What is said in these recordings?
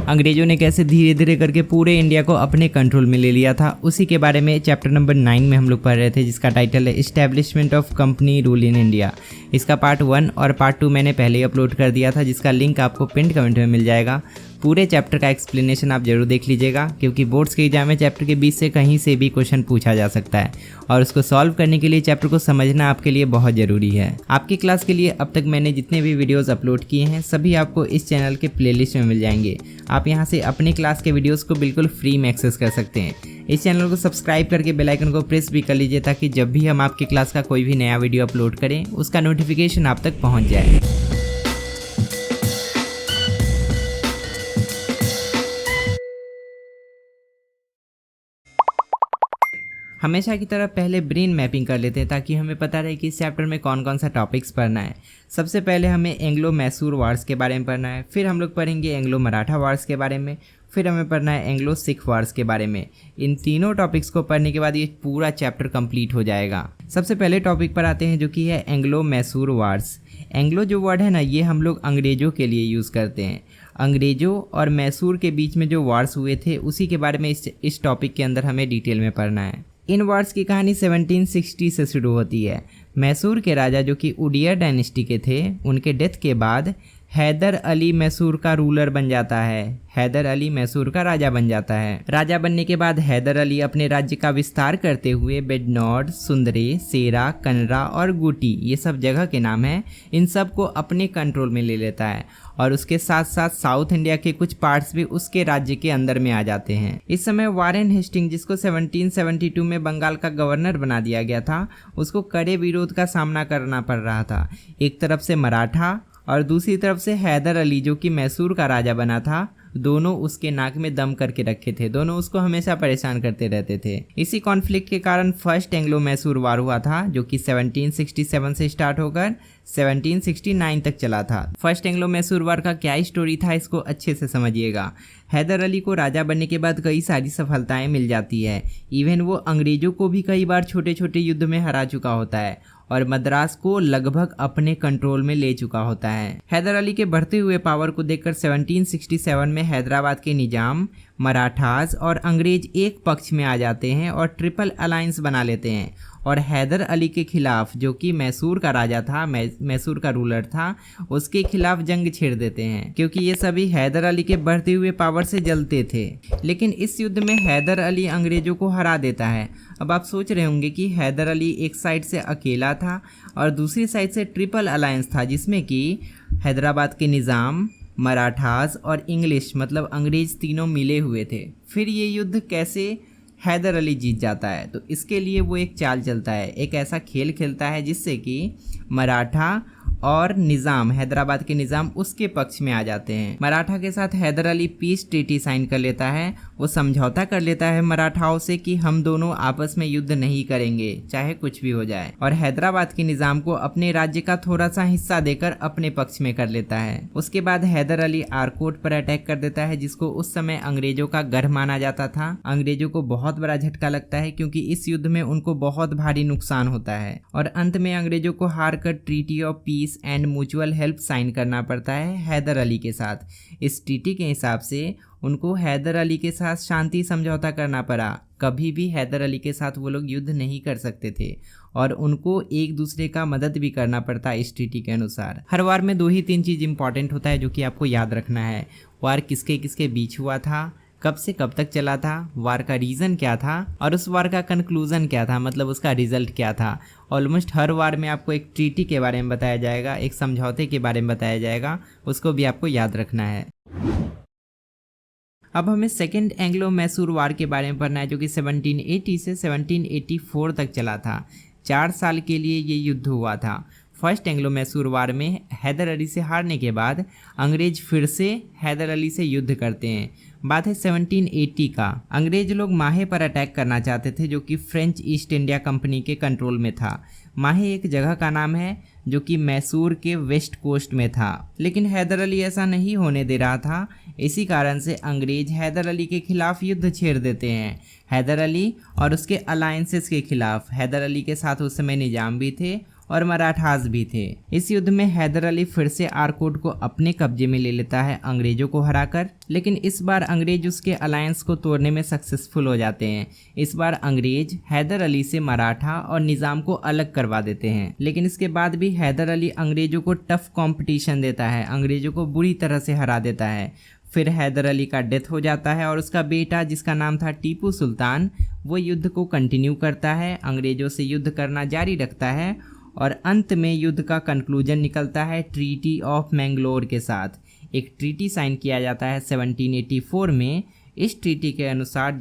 अंग्रेजों ने कैसे धीरे धीरे करके पूरे इंडिया को अपने कंट्रोल में ले लिया था, उसी के बारे में चैप्टर नंबर 9 में हम लोग पढ़ रहे थे, जिसका टाइटल है establishment of company rule in India. इसका पार्ट 1 और पार्ट 2 मैंने पहले ही अपलोड कर दिया था, जिसका लिंक आपको पिन कमेंट में मिल जाएगा। पूरे चैप्टर का एक्सप्लेनेशन आप जरूर देख लीजिएगा, क्योंकि बोर्ड्स के एग्जाम में चैप्टर के बीच से कहीं से भी क्वेश्चन पूछा जा सकता है और उसको सॉल्व करने के लिए चैप्टर को समझना आपके लिए बहुत ज़रूरी है। आपकी क्लास के लिए अब तक मैंने जितने भी वीडियोस अपलोड किए हैं सभी आपको इस चैनल के प्लेलिस्ट में मिल जाएंगे। आप यहां से अपनी क्लास के वीडियोस को बिल्कुल फ्री में एक्सेस कर सकते हैं। इस चैनल को सब्सक्राइब करके बेल आइकन को प्रेस भी कर लीजिए, ताकि जब भी हम आपकी क्लास का कोई भी नया वीडियो अपलोड करें उसका नोटिफिकेशन आप तक पहुँच जाए। हमेशा की तरह पहले ब्रेन मैपिंग कर लेते हैं, ताकि हमें पता रहे कि इस चैप्टर में कौन कौन सा टॉपिक्स पढ़ना है। सबसे पहले हमें एंग्लो मैसूर वार्स के बारे में पढ़ना है, फिर हम लोग पढ़ेंगे एंग्लो मराठा वार्स के बारे में, फिर हमें पढ़ना है एंग्लो सिख वार्स के बारे में। इन तीनों टॉपिक्स को पढ़ने के बाद ये पूरा चैप्टर कंप्लीट हो जाएगा। सबसे पहले टॉपिक पर आते हैं, जो कि है एंग्लो मैसूर वार्स। एंग्लो जो वर्ड है ना, ये हम लोग अंग्रेज़ों के लिए यूज़ करते हैं। अंग्रेज़ों और मैसूर के बीच में जो वार्स हुए थे उसी के बारे में इस टॉपिक के अंदर हमें डिटेल में पढ़ना है। इन वार्स की कहानी 1760 से शुरू होती है। मैसूर के राजा, जो कि उडिया डायनेस्टी के थे, उनके डेथ के बाद हैदर अली मैसूर का रूलर बन जाता है। हैदर अली मैसूर का राजा बन जाता है। राजा बनने के बाद हैदर अली अपने राज्य का विस्तार करते हुए बेडनौर, सुंदरे, सेरा, कनरा और गुटी, ये सब जगह के नाम हैं, इन सब को अपने कंट्रोल में ले लेता है और उसके साथ साथ साउथ इंडिया के कुछ पार्ट्स भी उसके राज्य के अंदर में आ जाते हैं। इस समय वारेन हेस्टिंग, जिसको 1772 में बंगाल का गवर्नर बना दिया गया था, उसको कड़े विरोध का सामना करना पड़ रहा था। एक तरफ से मराठा और दूसरी तरफ से हैदर अली, जो कि मैसूर का राजा बना था, दोनों उसके नाक में दम करके रखे थे। दोनों उसको हमेशा परेशान करते रहते थे। इसी कॉन्फ्लिक्ट के कारण फर्स्ट एंग्लो मैसूर वार हुआ था, जो कि 1767 से स्टार्ट होकर 1769 तक चला था। फर्स्ट एंग्लो मैसूर वार का क्या स्टोरी था, इसको अच्छे से समझिएगा। हैदर अली को राजा बनने के बाद कई सारी सफलताएं मिल जाती है। इवन वो अंग्रेजों को भी कई बार छोटे छोटे युद्ध में हरा चुका होता है और मद्रास को लगभग अपने कंट्रोल में ले चुका होता है। हैदर अली के बढ़ते हुए पावर को देखकर 1767 में हैदराबाद के निजाम, मराठास और अंग्रेज एक पक्ष में आ जाते हैं और ट्रिपल अलायंस बना लेते हैं और हैदर अली के खिलाफ, जो कि मैसूर का राजा था, मैसूर का रूलर था, उसके खिलाफ जंग छेड़ देते हैं, क्योंकि ये सभी हैदर अली के बढ़ते हुए पावर से जलते थे। लेकिन इस युद्ध में हैदर अली अंग्रेजों को हरा देता है। अब आप सोच रहे होंगे कि हैदर अली एक साइड से अकेला था और दूसरी साइड से ट्रिपल अलायंस था, जिसमें कि हैदराबाद के निज़ाम, मराठास और इंग्लिश मतलब अंग्रेज तीनों मिले हुए थे। फिर ये युद्ध कैसे हैदर अली जीत जाता है? तो इसके लिए वो एक चाल चलता है, एक ऐसा खेल खेलता है जिससे कि मराठा और निज़ाम, हैदराबाद के निज़ाम उसके पक्ष में आ जाते हैं। मराठा के साथ Hyder Ali peace treaty sign कर लेता है। वो समझौता कर लेता है मराठाओं से कि हम दोनों आपस में युद्ध नहीं करेंगे, चाहे कुछ भी हो जाए, और हैदराबाद के निज़ाम को अपने राज्य का थोड़ा सा हिस्सा देकर अपने पक्ष में कर लेता है। उसके बाद हैदर अली आरकोट पर अटैक कर देता है, जिसको उस समय अंग्रेजों का गढ़ माना जाता था। अंग्रेजों को बहुत बड़ा झटका लगता है, क्योंकि इस युद्ध में उनको बहुत भारी नुकसान होता है और अंत में अंग्रेजों को हार कर treaty of peace and mutual help sign करना पड़ता है हैदर अली के साथ। इस ट्रीटी के हिसाब से उनको हैदर अली के साथ शांति समझौता करना पड़ा। कभी भी हैदर अली के साथ वो लोग युद्ध नहीं कर सकते थे और उनको एक दूसरे का मदद भी करना पड़ता इस ट्रीटी के अनुसार। हर वार में 2 ही 3 चीज़ इंपॉर्टेंट होता है, जो कि आपको याद रखना है। वार किसके किसके बीच हुआ था, कब से कब तक चला था, वार का रीज़न क्या था और उस वार का कंक्लूजन क्या था, मतलब उसका रिजल्ट क्या था। ऑलमोस्ट हर वार में आपको एक ट्रीटी के बारे में बताया जाएगा, एक समझौते के बारे में बताया जाएगा, उसको भी आपको याद रखना है। अब हमें सेकेंड एंग्लो मैसूर वार के बारे में पढ़ना है, जो कि 1780 से 1784 तक चला था। 4 साल के लिए ये युद्ध हुआ था। फर्स्ट एंग्लो मैसूर वार में हैदर अली से हारने के बाद अंग्रेज फिर से हैदर अली से युद्ध करते हैं। बात है 1780 का। अंग्रेज लोग माहे पर अटैक करना चाहते थे, जो कि फ्रेंच ईस्ट इंडिया कंपनी के कंट्रोल में था। माहे एक जगह का नाम है जो कि मैसूर के वेस्ट कोस्ट में था, लेकिन हैदर अली ऐसा नहीं होने दे रहा था। इसी कारण से अंग्रेज हैदर अली के खिलाफ युद्ध छेड़ देते हैं। हैदर अली और उसके अलायंसेस के खिलाफ। हैदर अली के साथ उस समय निजाम भी थे और मराठास भी थे। इस युद्ध में हैदर अली फिर से आरकोट को अपने कब्जे में ले लेता है अंग्रेजों को हराकर, लेकिन इस बार अंग्रेज उसके अलायंस को तोड़ने में सक्सेसफुल हो जाते हैं। इस बार अंग्रेज हैदर अली से मराठा और निजाम को अलग करवा देते हैं, लेकिन इसके बाद भी हैदर अली अंग्रेजों को टफ कंपटीशन देता है, अंग्रेजों को बुरी तरह से हरा देता है। फिर हैदर अली का डेथ हो जाता है और उसका बेटा जिसका नाम था टीपू सुल्तान, वो युद्ध को कंटिन्यू करता है, अंग्रेजों से युद्ध करना जारी रखता है और अंत में युद्ध का कंक्लूजन निकलता है ट्रीटी ऑफ मैंगलोर के साथ। एक ट्रीटी साइन किया जाता है 1784 में। इस ट्रीटी के अनुसार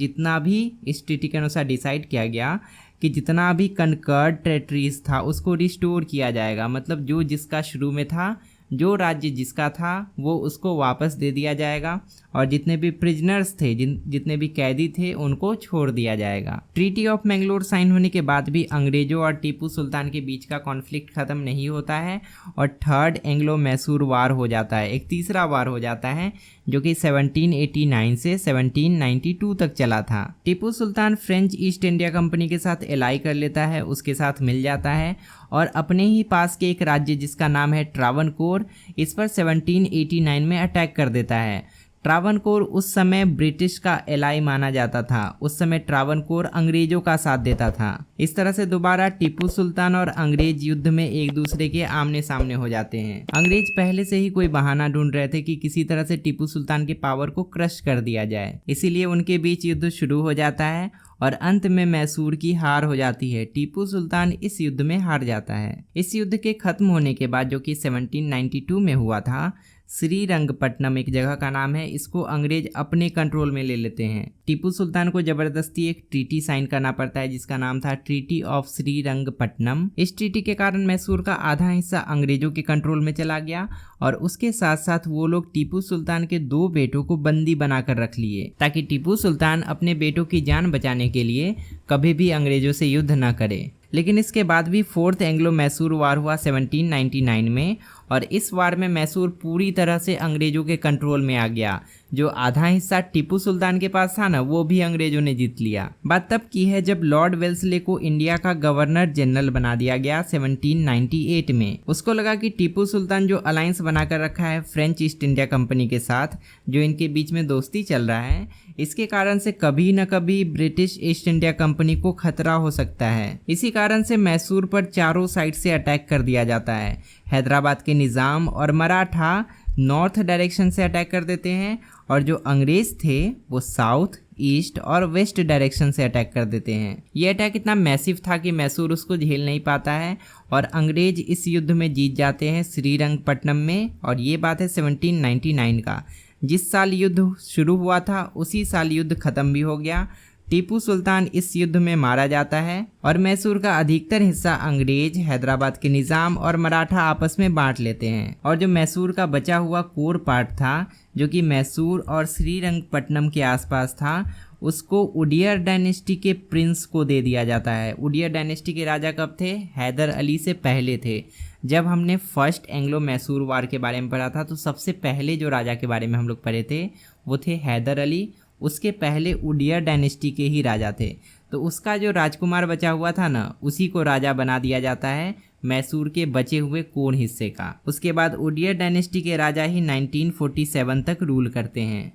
डिसाइड किया गया कि जितना भी कनकर्ड टेरिटरीज था उसको रिस्टोर किया जाएगा, मतलब जो जिसका शुरू में था, जो राज्य जिसका था वो उसको वापस दे दिया जाएगा और जितने भी प्रिजनर्स थे, जितने भी कैदी थे, उनको छोड़ दिया जाएगा। ट्रीटी ऑफ मैंगलोर साइन होने के बाद भी अंग्रेजों और टीपू सुल्तान के बीच का कॉन्फ्लिक्ट खत्म नहीं होता है और थर्ड एंग्लो मैसूर वार हो जाता है, एक तीसरा वार हो जाता है जो कि 1789 से 1792 तक चला था। Tipu Sultan French east India company के साथ एलाई कर लेता है, उसके साथ मिल जाता है और अपने ही पास के एक राज्य जिसका नाम है ट्रावनकोर, इस पर 1789 में अटैक कर देता है। ट्रावनकोर उस समय ब्रिटिश का एलाई माना जाता था, उस समय ट्रावनकोर अंग्रेजों का साथ देता था। इस तरह से दोबारा टीपू सुल्तान और अंग्रेज युद्ध में एक दूसरे के आमने सामने हो जाते हैं। अंग्रेज पहले से ही कोई बहाना ढूंढ रहे थे कि किसी तरह से टीपू सुल्तान के पावर को क्रश कर दिया जाए, इसीलिए उनके बीच युद्ध शुरू हो जाता है और अंत में मैसूर की हार हो जाती है। टीपू सुल्तान इस युद्ध में हार जाता है। इस युद्ध के खत्म होने के बाद, जो कि 1792 में हुआ था, श्रीरंगपट्टनम एक जगह का नाम है, इसको अंग्रेज अपने कंट्रोल में ले लेते हैं। टीपू सुल्तान को जबरदस्ती एक ट्रीटी साइन करना पड़ता है जिसका नाम था ट्रीटी ऑफ श्रीरंगपट्टनम। इस ट्रीटी के कारण मैसूर का आधा हिस्सा अंग्रेजों के कंट्रोल में चला गया और उसके साथ साथ वो लोग टीपू सुल्तान के 2 बेटों को बंदी बनाकर रख लिए ताकि टीपू सुल्तान अपने बेटों की जान बचाने के लिए कभी भी अंग्रेजों से युद्ध न करे। लेकिन इसके बाद भी फोर्थ एंग्लो मैसूर वार हुआ 1799 में और इस वार में मैसूर पूरी तरह से अंग्रेजों के कंट्रोल में आ गया। जो आधा हिस्सा टीपू सुल्तान के पास था ना, वो भी अंग्रेजों ने जीत लिया। बात तब की है जब लॉर्ड वेल्सले को इंडिया का गवर्नर जनरल बना दिया गया 1798 में। उसको लगा कि टीपू सुल्तान जो अलायंस बनाकर रखा है फ्रेंच ईस्ट इंडिया कंपनी के साथ, जो इनके बीच में दोस्ती चल रहा है, इसके कारण से कभी न कभी ब्रिटिश ईस्ट इंडिया कंपनी को खतरा हो सकता है। इसी कारण से मैसूर पर चारों साइड से अटैक कर दिया जाता है। हैदराबाद के निज़ाम और मराठा नॉर्थ डायरेक्शन से अटैक कर देते हैं और जो अंग्रेज थे वो साउथ, ईस्ट और वेस्ट डायरेक्शन से अटैक कर देते हैं। ये अटैक इतना मैसिव था कि मैसूर उसको झेल नहीं पाता है और अंग्रेज इस युद्ध में जीत जाते हैं श्रीरंगपट्टनम में। और ये बात है 1799 का। जिस साल युद्ध शुरू हुआ था उसी साल युद्ध खत्म भी हो गया। टीपू सुल्तान इस युद्ध में मारा जाता है और मैसूर का अधिकतर हिस्सा अंग्रेज, हैदराबाद के निज़ाम और मराठा आपस में बांट लेते हैं और जो मैसूर का बचा हुआ कोर पार्ट था, जो कि मैसूर और श्रीरंगपट्टनम के आसपास था, उसको उडियर डायनेस्टी के प्रिंस को दे दिया जाता है। उडियर डायनेस्टी के राजा कब थे? हैदर अली से पहले थे। जब हमने फर्स्ट एंग्लो मैसूर वार के बारे में पढ़ा था तो सबसे पहले जो राजा के बारे में हम लोग पढ़े थे वो थे हैदर अली। उसके पहले उडियर डायनेस्टी के ही राजा थे, तो उसका जो राजकुमार बचा हुआ था ना, उसी को राजा बना दिया जाता है मैसूर के बचे हुए कोर हिस्से का। उसके बाद उडियर डायनेस्टी के राजा ही 1947 तक रूल करते हैं।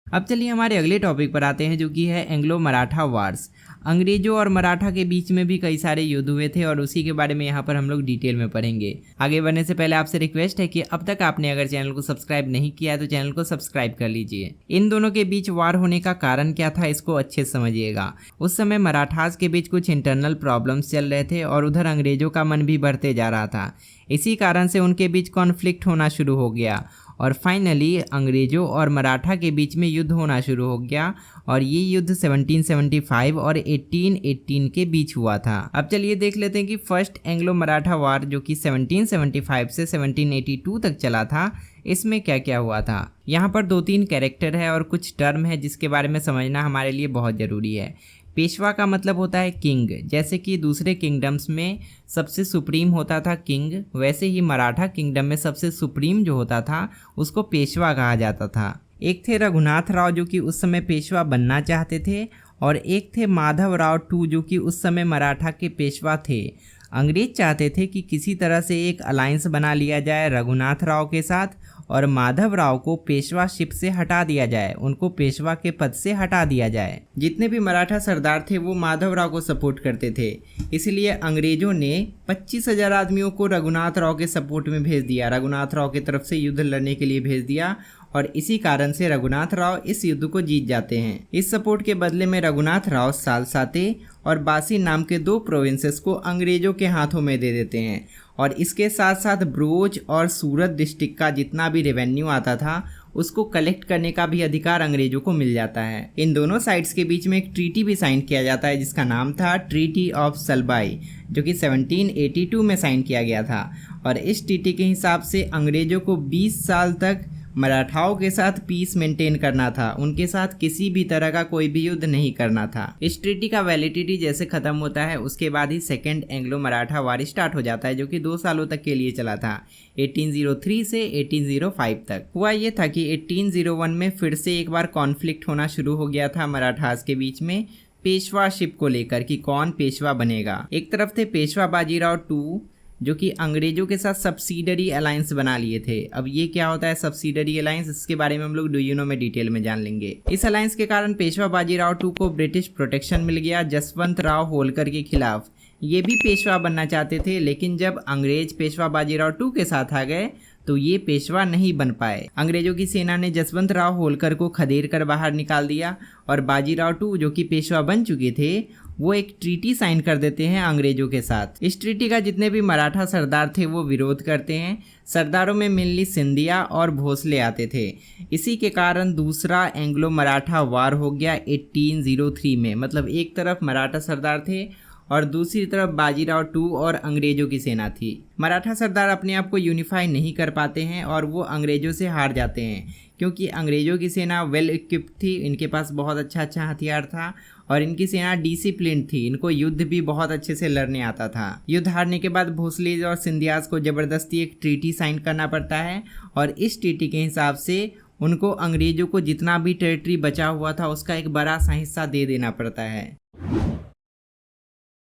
अब चलिए हमारे अगले टॉपिक पर आते हैं, जो कि है एंग्लो मराठा वार्स। अंग्रेजों और मराठा के बीच में भी कई सारे युद्ध हुए थे और उसी के बारे में यहाँ पर हम लोग डिटेल में पढ़ेंगे। आगे बढ़ने से पहले आपसे रिक्वेस्ट है कि अब तक आपने अगर चैनल को सब्सक्राइब नहीं किया है तो चैनल को सब्सक्राइब कर लीजिए। इन दोनों के बीच वार होने का कारण क्या था, इसको अच्छे से समझिएगा। उस समय मराठास के बीच कुछ इंटरनल प्रॉब्लम्स चल रहे थे और उधर अंग्रेजों का मन भी बढ़ते जा रहा था। इसी कारण से उनके बीच कॉन्फ्लिक्ट होना शुरू हो गया और फाइनली अंग्रेजों और मराठा के बीच में युद्ध होना शुरू हो गया और ये युद्ध 1775 और 1818 के बीच हुआ था। अब चलिए देख लेते हैं कि फर्स्ट एंग्लो मराठा वार, जो कि 1775 से 1782 तक चला था, इसमें क्या क्या हुआ था। यहाँ पर 2-3 कैरेक्टर है और कुछ टर्म है जिसके बारे में समझना हमारे लिए बहुत ज़रूरी है। पेशवा का मतलब होता है किंग। जैसे कि दूसरे किंगडम्स में सबसे सुप्रीम होता था किंग, वैसे ही मराठा किंगडम में सबसे सुप्रीम जो होता था उसको पेशवा कहा जाता था। एक थे रघुनाथ राव जो कि उस समय पेशवा बनना चाहते थे और एक थे माधव राव टू जो कि उस समय मराठा के पेशवा थे। अंग्रेज चाहते थे कि किसी तरह से एक अलायंस बना लिया जाए रघुनाथ राव के साथ और माधव राव को पेशवाशिप से हटा दिया जाए, उनको पेशवा के पद से हटा दिया जाए। जितने भी मराठा सरदार थे वो माधव राव को सपोर्ट करते थे, इसलिए अंग्रेजों ने 25,000 आदमियों को रघुनाथ राव के सपोर्ट में भेज दिया, रघुनाथ राव की तरफ से युद्ध लड़ने के लिए भेज दिया और इसी कारण से रघुनाथ राव इस युद्ध को जीत जाते हैं। इस सपोर्ट के बदले में रघुनाथ राव सालसाते और बासी नाम के 2 प्रोविंसेस को अंग्रेजों के हाथों में दे देते हैं और इसके साथ साथ ब्रोच और सूरत डिस्ट्रिक्ट का जितना भी रेवेन्यू आता था उसको कलेक्ट करने का भी अधिकार अंग्रेजों को मिल जाता है। इन दोनों साइड्स के बीच में एक ट्रीटी भी साइन किया जाता है जिसका नाम था ट्रीटी ऑफ सलबाई, जो कि 1782 में साइन किया गया था और इस ट्रीटी के हिसाब से अंग्रेजों को 20 साल तक मराठाओं के साथ पीस मेंटेन करना था, उनके साथ किसी भी तरह का कोई भी युद्ध नहीं करना था। इस ट्रीटी का वैलिडिटी जैसे खत्म होता है उसके बाद ही सेकेंड एंग्लो मराठा वार स्टार्ट हो जाता है, जो कि 2 सालों तक के लिए चला था, 1803 से 1805 तक। हुआ ये था कि 1801 में फिर से एक बार कॉन्फ्लिक्ट होना शुरू हो गया था मराठास के बीच में पेशवाशिप को लेकर कि कौन पेशवा बनेगा। एक तरफ थे पेशवा बाजीराव टू, जो कि अंग्रेजों के साथ सब्सिडरी अलायंस बना लिए थे। अब ये क्या होता है सब्सिडरी अलायंस, इसके बारे में हम लोग डू यू नो में डिटेल में जान लेंगे। इस अलायंस के कारण पेशवा बाजीराव टू को ब्रिटिश प्रोटेक्शन मिल गया जसवंत राव होलकर के खिलाफ। ये भी पेशवा बनना चाहते थे, लेकिन जब अंग्रेज पेशवा बाजीराव टू के साथ आ गए तो ये पेशवा नहीं बन पाए। अंग्रेजों की सेना ने जसवंत राव होलकर को खदेड़ कर बाहर निकाल दिया और बाजीराव टू जो कि पेशवा बन चुके थे वो एक ट्रीटी साइन कर देते हैं अंग्रेजों के साथ। इस ट्रीटी का जितने भी मराठा सरदार थे वो विरोध करते हैं। सरदारों में मेनली सिंधिया और भोसले आते थे। इसी के कारण दूसरा एंग्लो मराठा वार हो गया 1803 में। मतलब एक तरफ मराठा सरदार थे और दूसरी तरफ बाजीराव टू और अंग्रेजों की सेना थी। मराठा सरदार अपने आप को यूनिफाई नहीं कर पाते हैं और वो अंग्रेजों से हार जाते हैं, क्योंकि अंग्रेजों की सेना वेल इक्विप्ड थी, इनके पास बहुत अच्छा हथियार था और इनकी सेना डिसिप्लिन थी, इनको युद्ध भी बहुत अच्छे से लड़ने आता था। युद्ध हारने के बाद भोसले और सिंधियास को जबरदस्ती एक ट्रीटी साइन करना पड़ता है और इस ट्रीटी के हिसाब से उनको अंग्रेजों को जितना भी टेरिटरी बचा हुआ था उसका एक बड़ा सा हिस्सा दे देना पड़ता है।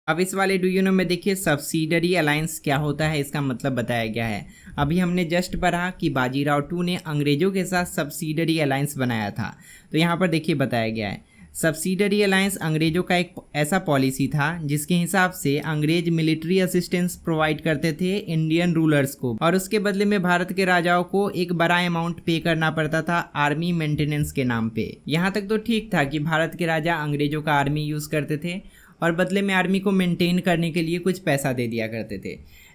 अब इस वाले डू यू नो में देखिए सब्सिडरी अलायंस क्या होता है, इसका मतलब बताया गया है। अभी हमने जस्ट पढ़ा कि बाजीराव टू ने अंग्रेजों के साथ सब्सिडरी अलायंस बनाया था, तो यहाँ पर देखिए बताया गया है सब्सिडरी अलायंस अंग्रेजों का एक ऐसा पॉलिसी था जिसके हिसाब से अंग्रेज मिलिट्री असिस्टेंस प्रोवाइड करते थे इंडियन रूलर्स को और उसके बदले में भारत के राजाओं को एक बड़ा अमाउंट पे करना पड़ता था आर्मी मेंटेनेंस के नाम पे। यहाँ तक तो ठीक था कि भारत के राजा अंग्रेजों का आर्मी यूज़ करते थे और बदले में आर्मी को मेंटेन करने के लिए कुछ पैसा दे दिया करते थे,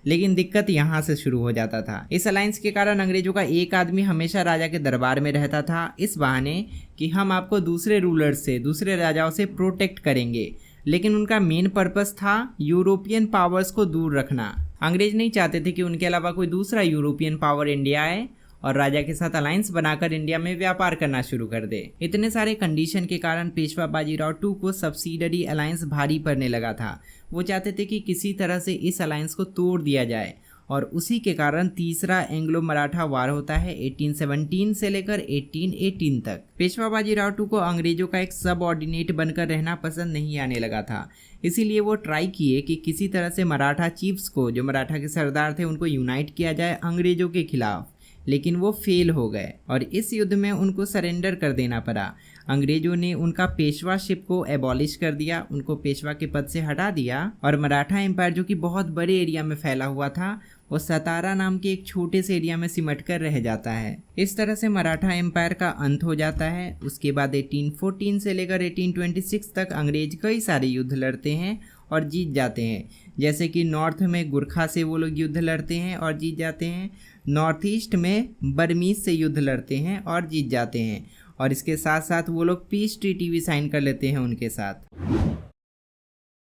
लेकिन दिक्कत यहाँ से शुरू हो जाता था। इस अलायंस के कारण अंग्रेजों का एक आदमी हमेशा राजा के दरबार में रहता था, इस बहाने कि हम आपको दूसरे रूलर्स से, दूसरे राजाओं से प्रोटेक्ट करेंगे, लेकिन उनका मेन पर्पस था यूरोपियन पावर्स को दूर रखना। अंग्रेज नहीं चाहते थे कि उनके अलावा कोई दूसरा यूरोपियन पावर इंडिया आए और राजा के साथ अलायंस बनाकर इंडिया में व्यापार करना शुरू कर दे। इतने सारे कंडीशन के कारण पेशवा बाजीराव टू को सब्सिडरी अलायंस भारी पड़ने लगा था। वो चाहते थे कि किसी तरह से इस अलायंस को तोड़ दिया जाए और उसी के कारण तीसरा एंग्लो मराठा वार होता है 1817 से लेकर 1818 तक। पेशवा बाजीराव टू को अंग्रेजों का एक सब ऑर्डिनेट बनकर रहना पसंद नहीं आने लगा था, इसीलिए वो ट्राई किए कि किसी तरह से मराठा चीफ्स को, जो मराठा के सरदार थे, उनको यूनाइट किया जाए अंग्रेजों के खिलाफ, लेकिन वो फेल हो गए और इस युद्ध में उनको सरेंडर कर देना पड़ा। अंग्रेजों ने उनका पेशवाशिप को एबॉलिश कर दिया, उनको पेशवा के पद से हटा दिया और मराठा एम्पायर जो कि बहुत बड़े एरिया में फैला हुआ था वो सतारा नाम के एक छोटे से एरिया में सिमट कर रह जाता है। इस तरह से मराठा एम्पायर का अंत हो जाता है। उसके बाद 1814 से लेकर 1826 तक अंग्रेज कई सारे युद्ध लड़ते हैं और जीत जाते हैं, जैसे कि नॉर्थ में गुरखा से वो लोग युद्ध लड़ते हैं और जीत जाते हैं, नॉर्थ ईस्ट में बर्मीज से युद्ध लड़ते हैं और जीत जाते हैं और इसके साथ साथ वो लोग पीस ट्रीटी भी साइन कर लेते हैं उनके साथ।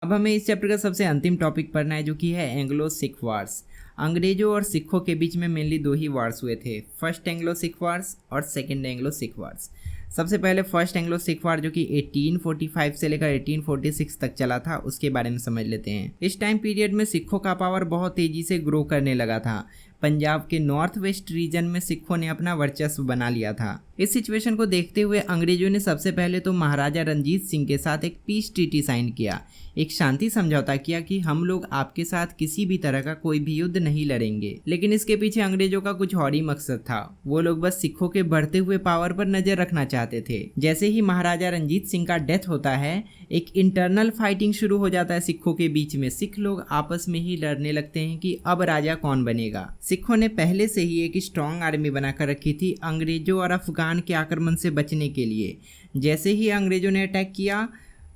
अब हमें इस चैप्टर का सबसे अंतिम टॉपिक पढ़ना है जो कि है एंग्लो सिख वार्स। अंग्रेजों और सिखों के बीच में मेनली 2 ही वार्स हुए थे, फर्स्ट एंग्लो सिख वार्स और सेकेंड एंग्लो सिख वार्स। सबसे पहले फर्स्ट एंग्लो सिख वार जो कि 1845 से लेकर 1846 तक चला था, उसके बारे में समझ लेते हैं। इस टाइम पीरियड में सिखों का पावर बहुत तेजी से ग्रो करने लगा था। पंजाब के नॉर्थ वेस्ट रीजन में सिखों ने अपना वर्चस्व बना लिया था। इस सिचुएशन को देखते हुए अंग्रेजों ने सबसे पहले तो महाराजा रंजीत सिंह के साथ एक पीस ट्रीटी साइन किया, एक शांति समझौता किया कि हम लोग आपके साथ किसी भी तरह का कोई भी युद्ध नहीं लड़ेंगे। लेकिन इसके पीछे अंग्रेजों का कुछ और ही मकसद था। वो लोग बस सिखों के बढ़ते हुए पावर पर नजर रखना चाहते थे। जैसे ही महाराजा रंजीत सिंह का डेथ होता है, एक इंटरनल फाइटिंग शुरू हो जाता है सिखों के बीच में। सिख लोग आपस में ही लड़ने लगते हैं कि अब राजा कौन बनेगा। सिखों ने पहले से ही एक स्ट्रॉन्ग आर्मी बनाकर रखी थी अंग्रेजों और अफगान के आक्रमण से बचने के लिए। जैसे ही अंग्रेजों ने अटैक किया,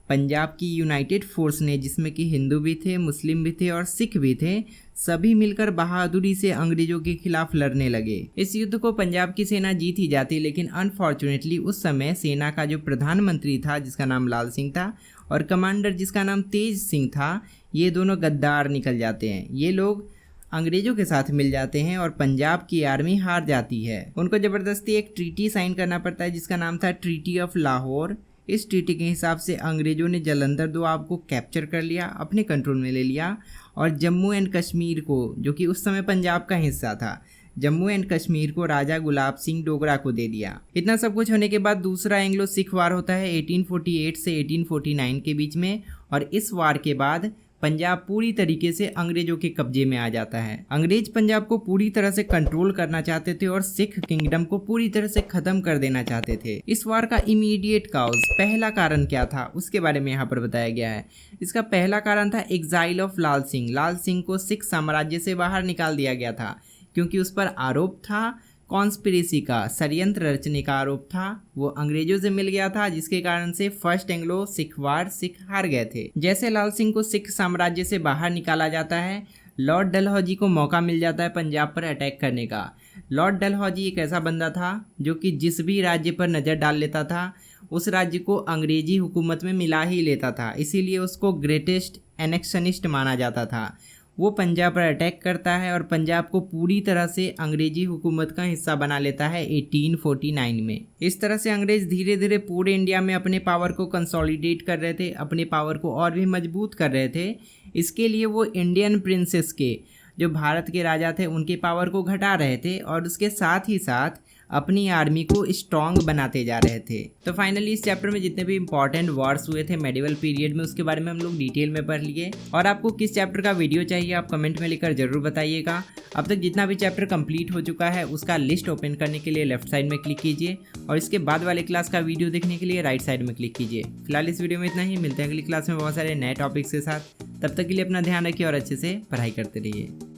पंजाब की यूनाइटेड फोर्स ने, जिसमें कि हिंदू भी थे, मुस्लिम भी थे और सिख भी थे, सभी मिलकर बहादुरी से अंग्रेजों के खिलाफ लड़ने लगे। इस युद्ध को पंजाब की सेना जीत ही जाती, लेकिन अनफॉर्चुनेटली उस समय सेना का जो प्रधानमंत्री था जिसका नाम लाल सिंह था और कमांडर जिसका नाम तेज सिंह था, ये दोनों गद्दार निकल जाते हैं। ये लोग अंग्रेजों के साथ मिल जाते हैं और पंजाब की आर्मी हार जाती है। उनको ज़बरदस्ती एक ट्रीटी साइन करना पड़ता है जिसका नाम था ट्रीटी ऑफ लाहौर। इस ट्रीटी के हिसाब से अंग्रेजों ने जालंधर दोआब को कैप्चर कर लिया, अपने कंट्रोल में ले लिया और जम्मू एंड कश्मीर को, जो कि उस समय पंजाब का हिस्सा था, जम्मू एंड कश्मीर को राजा गुलाब सिंह डोगरा को दे दिया। इतना सब कुछ होने के बाद दूसरा एंग्लो सिख वार होता है 1848 से 1849 के बीच में, और इस वार के बाद पंजाब पूरी तरीके से अंग्रेजों के कब्जे में आ जाता है। अंग्रेज पंजाब को पूरी तरह से कंट्रोल करना चाहते थे और सिख किंगडम को पूरी तरह से खत्म कर देना चाहते थे। इस वार का इमीडिएट काउज, पहला कारण क्या था, उसके बारे में यहाँ पर बताया गया है। इसका पहला कारण था एग्जाइल ऑफ लाल सिंह। लाल सिंह को सिख साम्राज्य से बाहर निकाल दिया गया था क्योंकि उस पर आरोप था कॉन्स्पिरेसी का, षड्यंत्र रचने का आरोप था। वो अंग्रेजों से मिल गया था, जिसके कारण से फर्स्ट एंग्लो सिख वार सिख हार गए थे। जैसे लाल सिंह को सिख साम्राज्य से बाहर निकाला जाता है, लॉर्ड डलहौजी को मौका मिल जाता है पंजाब पर अटैक करने का। लॉर्ड डलहौजी एक ऐसा बंदा था जो कि जिस भी राज्य पर नज़र डाल लेता था उस राज्य को अंग्रेजी हुकूमत में मिला ही लेता था, इसीलिए उसको ग्रेटेस्ट एनेक्शनिस्ट माना जाता था। वो पंजाब पर अटैक करता है और पंजाब को पूरी तरह से अंग्रेजी हुकूमत का हिस्सा बना लेता है 1849 में। इस तरह से अंग्रेज धीरे धीरे पूरे इंडिया में अपने पावर को कंसोलिडेट कर रहे थे, अपने पावर को और भी मजबूत कर रहे थे। इसके लिए वो इंडियन प्रिंसेस के, जो भारत के राजा थे, उनके पावर को घटा रहे थे और उसके साथ ही साथ अपनी आर्मी को स्ट्रॉन्ग बनाते जा रहे थे। तो फाइनली इस चैप्टर में जितने भी इंपॉर्टेंट वॉर्स हुए थे मेडिवल पीरियड में, उसके बारे में हम लोग डिटेल में पढ़ लिए। और आपको किस चैप्टर का वीडियो चाहिए आप कमेंट में लिखकर जरूर बताइएगा। अब तक जितना भी चैप्टर कंप्लीट हो चुका है उसका लिस्ट ओपन करने के लिए लेफ्ट साइड में क्लिक कीजिए और इसके बाद वाले क्लास का वीडियो देखने के लिए राइट साइड में क्लिक कीजिए। फिलहाल इस वीडियो में इतना ही, मिलते हैं अगली क्लास में बहुत सारे नए टॉपिक्स के साथ। तब तक के लिए अपना ध्यान रखिए और अच्छे से पढ़ाई करते रहिए।